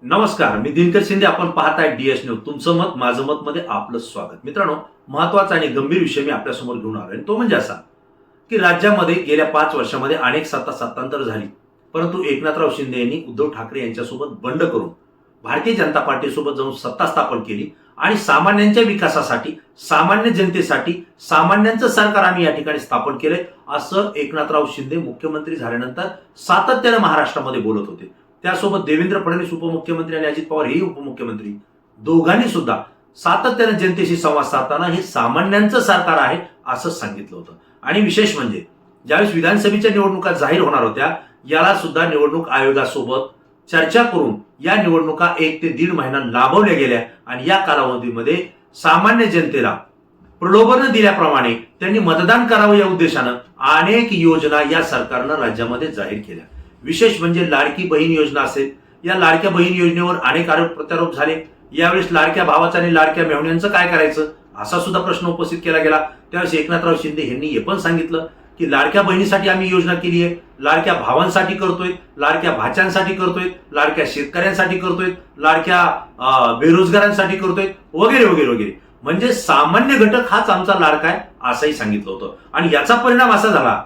नमस्कार, मी दिनकर शिंदे. आपण पाहताय डीएस न्यूज. तुमचं मत माझं मत मध्ये आपलं स्वागत. मित्रांनो, महत्वाचा आणि गंभीर विषय मी आपल्यासमोर घेऊन आलोय. तो म्हणजे असा की राज्यामध्ये गेल्या 5 वर्षामध्ये अनेक सत्तांतर झाली, परंतु एकनाथराव शिंदे यांनी उद्धव ठाकरे यांच्यासोबत बंड करून भारतीय जनता पार्टीसोबत जाऊन सत्ता स्थापन केली आणि सामान्यांच्या विकासासाठी, सामान्य जनतेसाठी, सामान्यांचं सरकार आम्ही या ठिकाणी स्थापन केलंय असं एकनाथराव शिंदे मुख्यमंत्री झाल्यानंतर सातत्याने महाराष्ट्रामध्ये बोलत होते. त्यासोबत देवेंद्र फडणवीस उपमुख्यमंत्री आणि अजित पवार हेही उपमुख्यमंत्री, दोघांनी सुद्धा सातत्याने जनतेशी संवाद साधताना हे सामान्यांचं सरकार आहे असं सांगितलं होतं. आणि विशेष म्हणजे ज्यावेळेस विधानसभेच्या निवडणुका जाहीर होणार होत्या, याला सुद्धा निवडणूक आयोगासोबत चर्चा करून या निवडणुका 1 ते 1.5 महिना लांबवल्या गेल्या आणि या कालावधीमध्ये सामान्य जनतेला प्रलोभन दिल्याप्रमाणे त्यांनी मतदान करावं या उद्देशानं अनेक योजना या सरकारनं राज्यामध्ये जाहीर केल्या. विशेष म्हणजे लाडकी बहीण योजना असेल, या लाडक्या बहीण योजनेवर अनेक आरोप प्रत्यारोप झाले. यावेळेस लाडक्या भावाचं आणि लाडक्या मेहुण्यांचं काय करायचं असा सुद्धा प्रश्न उपस्थित केला गेला. त्यावेळेस एकनाथराव शिंदे यांनी हे पण सांगितलं की लाडक्या बहिणीसाठी आम्ही योजना केली आहे, लाडक्या भावांसाठी करतोय, लाडक्या भाच्यांसाठी करतोय, लाडक्या शेतकऱ्यांसाठी करतोय, लाडक्या बेरोजगारांसाठी करतोय, वगैरे वगैरे वगैरे. म्हणजे सामान्य घटक हाच आमचा लाडका आहे असंही सांगितलं होतं. आणि याचा परिणाम असा झाला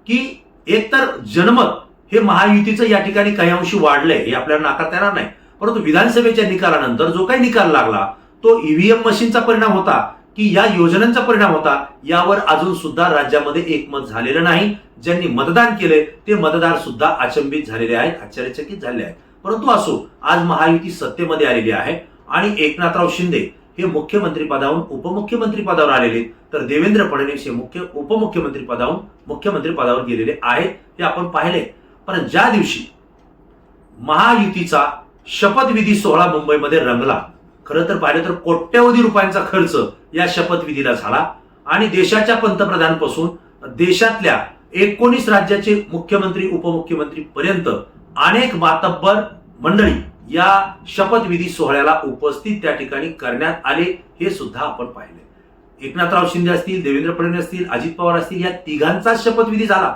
की एकतर जनमत हे महायुतीचं या ठिकाणी काही अंशी वाढलंय, हे आपल्याला नाकारता येणार नाही. परंतु विधानसभेच्या निकालानंतर जो काही निकाल लागला तो ईव्हीएम मशीनचा परिणाम होता की या योजनांचा परिणाम होता, यावर अजून सुद्धा राज्यामध्ये एकमत झालेलं नाही. ज्यांनी मतदान केले ते मतदार सुद्धा अचंबित झालेले आहेत, आश्चर्यचकित झाले आहेत. परंतु असो, आज महायुती सत्तेमध्ये आलेली आहे आणि एकनाथराव शिंदे हे मुख्यमंत्री पदावरून उपमुख्यमंत्री पदावर आलेले, तर देवेंद्र फडणवीस हे उपमुख्यमंत्री पदावरून मुख्यमंत्री पदावर गेलेले आहेत, हे आपण पाहिले. पण ज्या दिवशी महायुतीचा शपथविधी सोहळा मुंबईमध्ये रंगला, खरं तर पाहिलं तर कोट्यवधी रुपयांचा खर्च या शपथविधीला झाला आणि देशाच्या पंतप्रधानांपासून देशातल्या 19 राज्याचे मुख्यमंत्री उपमुख्यमंत्री पर्यंत अनेक मातब्बर मंडळी या शपथविधी सोहळ्याला उपस्थित त्या ठिकाणी करण्यात आले, हे सुद्धा आपण पाहिले. एकनाथराव शिंदे असतील, देवेंद्र फडणवीस असतील, अजित पवार असतील, या तिघांचा शपथविधी झाला.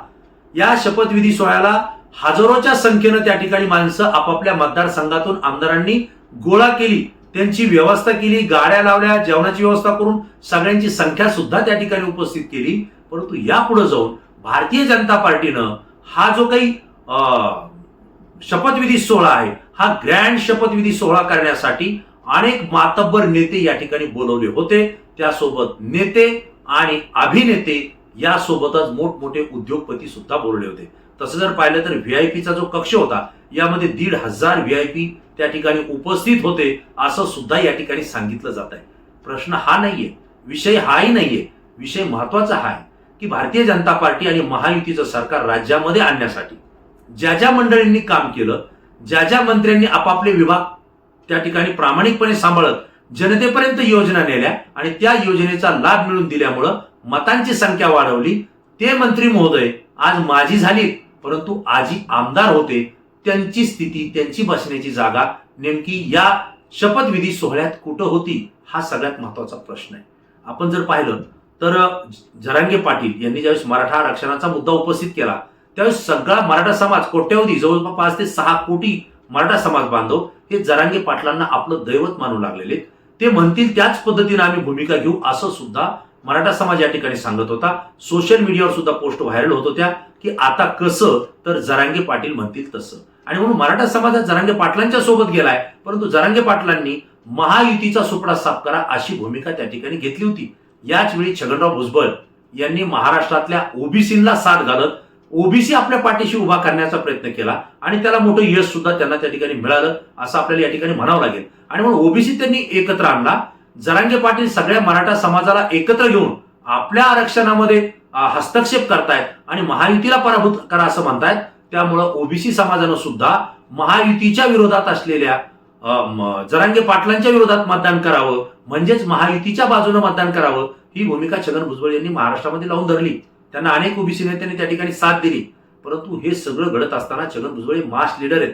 या शपथविधी सोहळ्याला हजारोच्या संख्येनं त्या ठिकाणी माणसं आपापल्या मतदारसंघातून आमदारांनी गोळा केली, त्यांची व्यवस्था केली, गाड्या लावल्या, जेवणाची व्यवस्था करून सगळ्यांची संख्या सुद्धा त्या ठिकाणी उपस्थित केली. परंतु यापुढे जाऊन भारतीय जनता पार्टीनं हा जो काही शपथविधी सोहळा आहे, हा ग्रँड शपथविधी सोहळा करण्यासाठी अनेक मातब्बर नेते या ठिकाणी बोलवले होते. त्यासोबत नेते आणि अभिनेते यासोबतच मोठमोठे उद्योगपती सुद्धा बोलवले होते. तसं जर पाहिलं तर व्हीआयपीचा जो कक्ष होता, यामध्ये 1,500 व्हीआयपी त्या ठिकाणी उपस्थित होते असं सुद्धा या ठिकाणी सांगितलं जात आहे. प्रश्न हा नाहीये, विषय हाही नाहीये. विषय महत्वाचा हा आहे की भारतीय जनता पार्टी आणि महायुतीचं सरकार राज्यामध्ये आणण्यासाठी ज्या ज्या मंडळींनी काम केलं, ज्या ज्या मंत्र्यांनी आपापले विभाग त्या ठिकाणी प्रामाणिकपणे सांभाळत जनतेपर्यंत योजना नेल्या आणि त्या योजनेचा लाभ मिळवून दिल्यामुळं मतांची संख्या वाढवली, ते मंत्री महोदय आज माजी झालीत, परंतु आजी आमदार होते. त्यांची स्थिती, त्यांची बसण्याची जागा नेमकी या शपथविधी सोहळ्यात कुठं होती, हा सगळ्यात महत्वाचा प्रश्न आहे. आपण जर पाहिलं तर जरांगे पाटील यांनी ज्यावेळेस मराठा आरक्षणाचा मुद्दा उपस्थित केला, त्यावेळेस सगळा मराठा समाज, कोट्यवधी, जवळपास 5 ते 6 कोटी मराठा समाज बांधव हे जरांगे पाटलांना आपलं दैवत मानू लागलेले. ते म्हणतील त्याच पद्धतीने आम्ही भूमिका घेऊ असं सुद्धा मराठा समाज या ठिकाणी सांगत होता. सोशल मीडियावर सुद्धा पोस्ट व्हायरल होत होत्या की आता कसं, तर जरांगे पाटील म्हणतील तसं. आणि म्हणून मराठा समाजात जरांगे पाटलांच्या सोबत गेलाय, परंतु जरांगे पाटलांनी महायुतीचा सुपडा साफ करा अशी भूमिका त्या ठिकाणी घेतली होती. याच वेळी छगनराव भुजबळ यांनी महाराष्ट्रातल्या ओबीसींना साथ घालत ओबीसी आपल्या पाठीशी उभा करण्याचा प्रयत्न केला आणि त्याला मोठं यश सुद्धा त्यांना त्या ठिकाणी मिळालं असं आपल्याला या ठिकाणी म्हणावं लागेल. आणि म्हणून ओबीसी त्यांनी एकत्र आणला. जरांगे पाटील सगळ्या मराठा समाजाला एकत्र घेऊन आपल्या आरक्षणामध्ये हस्तक्षेप करतायत आणि महायुतीला पराभूत करा असं म्हणतायत. त्यामुळं ओबीसी समाजानं सुद्धा महायुतीच्या विरोधात असलेल्या जरांगे पाटलांच्या विरोधात मतदान करावं, म्हणजेच महायुतीच्या बाजूने मतदान करावं, ही भूमिका छगन भुजबळ यांनी महाराष्ट्रामध्ये लावून धरली. त्यांना अनेक ओबीसी नेत्यांनी त्या ठिकाणी साथ दिली. परंतु हे सगळं घडत असताना छगन भुजबळ हे मास लीडर आहेत.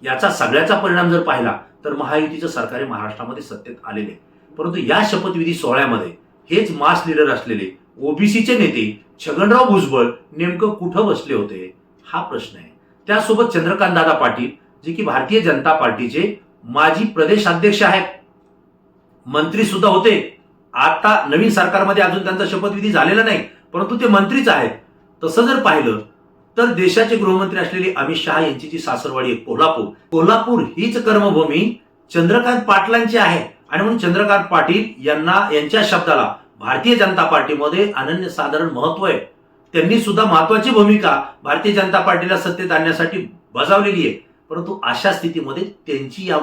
याचा सगळ्याचा परिणाम जर पाहिला तर महायुतीचं सरकार हे महाराष्ट्रामध्ये सत्तेत आलेले. परंतु या शपथविधी सोहळ्यामध्ये हेच मास लीडर असलेले ओबीसीचे नेते छगनराव भुजबळ नेमकं कुठं बसले होते, हा प्रश्न आहे. त्यासोबत चंद्रकांत दादा पाटील जे की भारतीय जनता पार्टीचे माजी प्रदेशाध्यक्ष आहेत, मंत्री सुद्धा होते. आता नवीन सरकारमध्ये अजून त्यांचा शपथविधी झालेला नाही, परंतु ते मंत्रीच आहेत. तसं जर पाहिलं तर देशाचे गृहमंत्री असलेले अमित शहा यांची जी सासरवाडी आहे कोल्हापूर हीच कर्मभूमी चंद्रकांत पाटलांची आहे. आणि म्हणून चंद्रकांत पाटील यांच्या शब्दाला भारतीय जनता पार्टीमध्ये अनन्यसाधारण महत्व आहे. त्यांनी सुद्धा महत्वाची भूमिका भारतीय जनता पार्टीला सत्तेत आणण्यासाठी बजावलेली आहे. परंतु अशा स्थितीमध्ये त्यांची या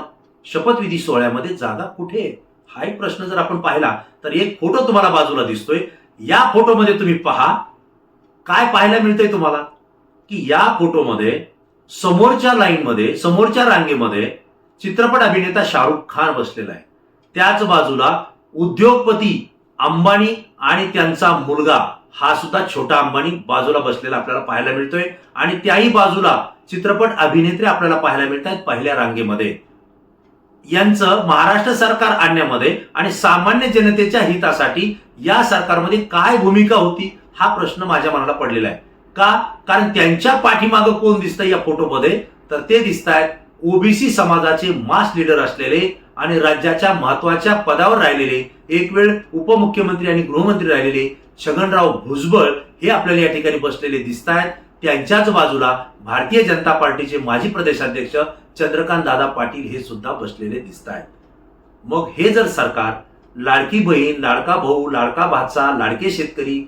शपथविधी सोहळ्यामध्ये जागा कुठे आहे, हा एक प्रश्न जर आपण पाहिला तर एक फोटो तुम्हाला बाजूला दिसतोय. या फोटोमध्ये तुम्ही पहा काय पाहायला मिळतंय तुम्हाला, की या फोटोमध्ये समोरच्या रांगेमध्ये चित्रपट अभिनेता शाहरुख खान बसलेला आहे. त्याच बाजूला उद्योगपती अंबानी आणि त्यांचा मुलगा हा सुद्धा छोटा अंबानी बाजूला बसलेला आपल्याला पाहायला मिळतोय. आणि त्याही बाजूला चित्रपट अभिनेत्री आपल्याला पाहायला मिळत आहेत पहिल्या रांगेमध्ये. यांचं महाराष्ट्र सरकार आणण्यामध्ये आणि सामान्य जनतेच्या हितासाठी या सरकारमध्ये काय भूमिका होती, हा प्रश्न माझ्या मनाला पडलेला आहे. का? कारण त्यांच्या पाठीमागं कोण दिसतंय या फोटोमध्ये, तर ते दिसत आहेत ओबीसी समाजाचे मास लीडर असलेले आणि राज्याच्या महत्वाच्या पदावर राहिलेले, एक वेळ उपमुख्यमंत्री आणि गृहमंत्री राहिलेले छगनराव भुजबळ हे आपल्याला या ठिकाणी बसलेले दिसत आहेत. त्यांच्याच बाजूला भारतीय जनता पार्टीचे माजी प्रदेशाध्यक्ष चंद्रकांत दादा पाटील हे सुद्धा बसलेले दिसत आहेत. मग हे जर सरकार लाडकी बहीण, लाडका भाऊ, लाडका भाचा, लाडके शेतकरी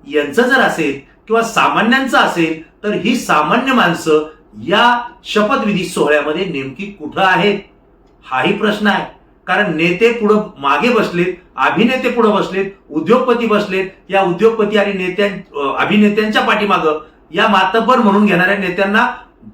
यांचं जर असेल किंवा सामान्यांचं असेल, तर ही सामान्य माणसं या शपथविधी सोहळ्यामध्ये नेमकी कुठं आहेत, हाही प्रश्न आहे. कारण नेते पुढे मागे बसलेत, अभिनेते पुढे बसलेत, उद्योगपती बसलेत. या उद्योगपती आणि अभिनेत्यांच्या पाठीमागं या मातब्बर म्हणून घेणाऱ्या नेत्यांना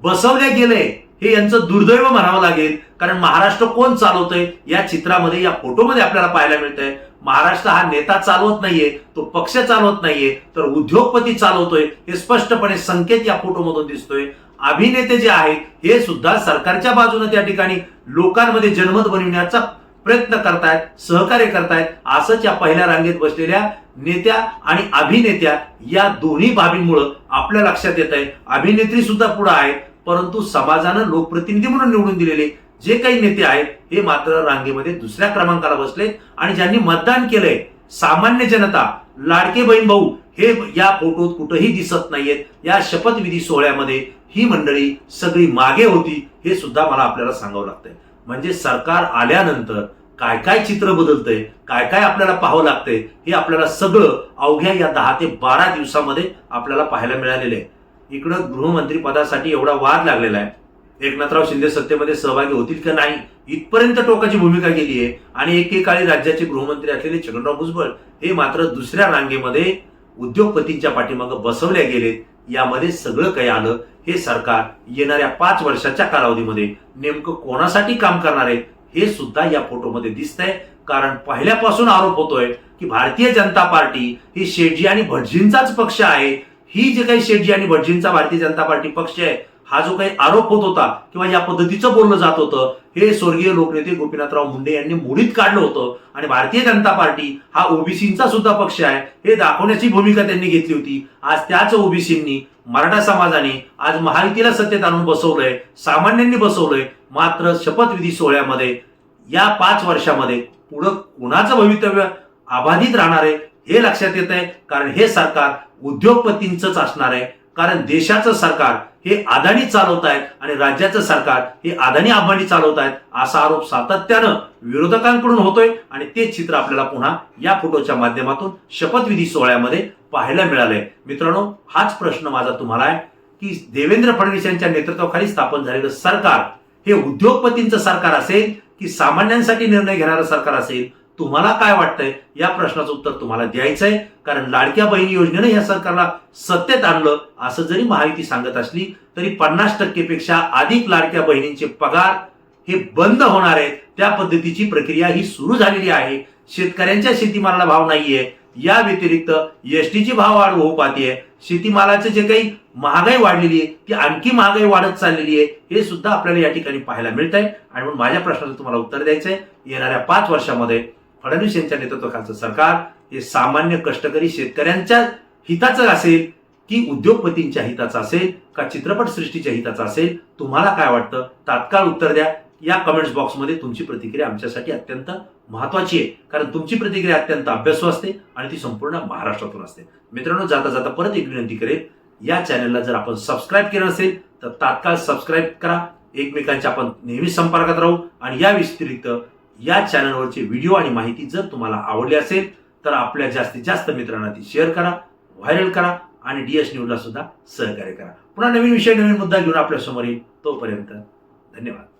बसवले गेले. हे यांचं दुर्दैव म्हणावं लागेल. कारण महाराष्ट्र कोण चालवतंय या चित्रामध्ये, या फोटोमध्ये आपल्याला पाहायला मिळतंय. महाराष्ट्र हा नेता चालवत नाहीये, तो पक्ष चालवत नाहीये, तर उद्योगपती चालवतोय. हे स्पष्टपणे संकेत या फोटोमधून दिसतोय. अभिनेते जे आहेत हे सुद्धा सरकारच्या बाजूने त्या ठिकाणी लोकांमध्ये जनमत बनविण्याचा प्रयत्न करतायत, सहकार्य करतायत. असंच या पहिल्या रांगेत बसलेल्या नेत्या आणि अभिनेत्या या दोन्ही बाबींमुळे आपल्या लक्षात येत आहे. अभिनेत्री सुद्धा पुढे आहेत, परंतु समाजानं लोकप्रतिनिधी म्हणून निवडून दिलेले जे काही नेते आहेत हे मात्र रांगेमध्ये दुसऱ्या क्रमांकाला बसलेत. आणि ज्यांनी मतदान केलंय सामान्य जनता, लाडके बहीण भाऊ, हे या फोटोत कुठेही दिसत नाहीयेत. या शपथविधी सोहळ्यामध्ये ही मंडळी सगळी मागे होती, हे सुद्धा मला आपल्याला सांगावं लागतंय. म्हणजे सरकार आल्यानंतर काय काय चित्र बदलतंय, काय काय आपल्याला पाहावं लागतंय, हे आपल्याला सगळं अवघ्या या 10 ते 12 दिवसामध्ये आपल्याला पाहायला मिळालेलं आहे. इकडं गृहमंत्री पदासाठी एवढा वाद लागलेला आहे. एकनाथराव शिंदे सत्तेमध्ये सहभागी होतील का नाही इथपर्यंत टोकाची भूमिका गेली आहे. आणि एकेकाळी राज्याचे गृहमंत्री असलेले छगनराव भुजबळ हे मात्र दुसऱ्या रांगेमध्ये उद्योगपतींच्या पाठीमागे बसवले गेलेत. यामध्ये सगळं काही आलं. हे सरकार येणाऱ्या 5 वर्षाच्या कालावधीमध्ये नेमकं कोणासाठी काम करणार आहे हे सुद्धा या फोटोमध्ये दिसतंय. कारण पहिल्यापासून आरोप होतोय की भारतीय जनता पार्टी ही शेटजी आणि भटजींचाच पक्ष आहे. ही जे काही शेटजी आणि भटजींचा भारतीय जनता पार्टी पक्ष आहे, हा जो काही आरोप होत होता किंवा या पद्धतीचं बोललं जात होतं, हे स्वर्गीय लोकनेते गोपीनाथराव मुंडे यांनी मोडीत काढलं होतं. आणि भारतीय जनता पार्टी हा ओबीसींचा सुद्धा पक्ष आहे हे दाखवण्याची भूमिका त्यांनी घेतली होती. आज त्याच ओबीसींनी, मराठा समाजाने आज महायुतीला सत्तेत आणून बसवलंय, सामान्यांनी बसवलंय. मात्र शपथविधी सोहळ्यामध्ये या 5 वर्षामध्ये पुढं कुणाचं भवितव्य अबाधित राहणार आहे हे लक्षात येत आहे. कारण हे सरकार उद्योगपतींचंच असणार आहे. कारण देशाचं सरकार हे अदानी चालवत आहेत आणि राज्याचं सरकार हे अदानी अंबानी चालवत आहेत, असा आरोप सातत्यानं विरोधकांकडून होतोय. आणि ते चित्र आपल्याला पुन्हा या फोटोच्या माध्यमातून शपथविधी सोहळ्यामध्ये पाहायला मिळालंय. मित्रांनो, हाच प्रश्न माझा तुम्हाला आहे की देवेंद्र फडणवीस यांच्या नेतृत्वाखाली स्थापन झालेलं सरकार हे उद्योगपतींचं सरकार असेल की सामान्यांसाठी निर्णय घेणारं सरकार असेल, तुम्हाला काय वाटतंय या प्रश्नाचं उत्तर तुम्हाला द्यायचंय. कारण लाडक्या बहिणी योजनेनं या सरकारला सत्तेत आणलं असं जरी महायुती सांगत असली तरी 50% पेक्षा अधिक लाडक्या बहिणींचे पगार हे बंद होणार आहेत. त्या पद्धतीची प्रक्रिया ही सुरू झालेली आहे. शेतकऱ्यांच्या शेतीमालाला भाव नाहीये. या व्यतिरिक्त एसटीची भाव वाढ होऊ पाहतीये. शेतीमालाचे जे काही महागाई वाढलेली आहे ती आणखी महागाई वाढत चाललेली आहे, हे सुद्धा आपल्याला या ठिकाणी पाहायला मिळत आहे. आणि म्हणून माझ्या प्रश्नाचं तुम्हाला उत्तर द्यायचंय. येणाऱ्या 5 वर्षामध्ये फडणवीस यांच्या नेतृत्वाखालचं सरकार हे सामान्य कष्टकरी शेतकऱ्यांच्या हिताचं असेल की उद्योगपतींच्या हिताचं असेल का चित्रपट सृष्टीच्या हिताचं असेल, तुम्हाला काय वाटतं? तात्काळ उत्तर द्या. या कमेंट्स बॉक्समध्ये तुमची प्रतिक्रिया आमच्यासाठी अत्यंत महत्त्वाची आहे, कारण तुमची प्रतिक्रिया अत्यंत अभ्यासू असते आणि ती संपूर्ण महाराष्ट्रातून असते. मित्रांनो, जाता जाता परत एक विनंती करेन, या चॅनलला जर आपण सबस्क्राईब केलं नसेल तर तात्काळ सबस्क्राईब करा. एकमेकांच्या आपण नेहमी संपर्कात राहू आणि या व्यतिरिक्त या चॅनलवरचे व्हिडिओ आणि माहिती जर तुम्हाला आवडली असेल तर आपल्या जास्तीत जास्त मित्रांना ती शेअर करा, व्हायरल करा आणि DS न्यूजला सुद्धा सहकार्य करा. पुन्हा नवीन विषय, नवीन मुद्दा घेऊन आपल्या समोर येईल. तोपर्यंत धन्यवाद.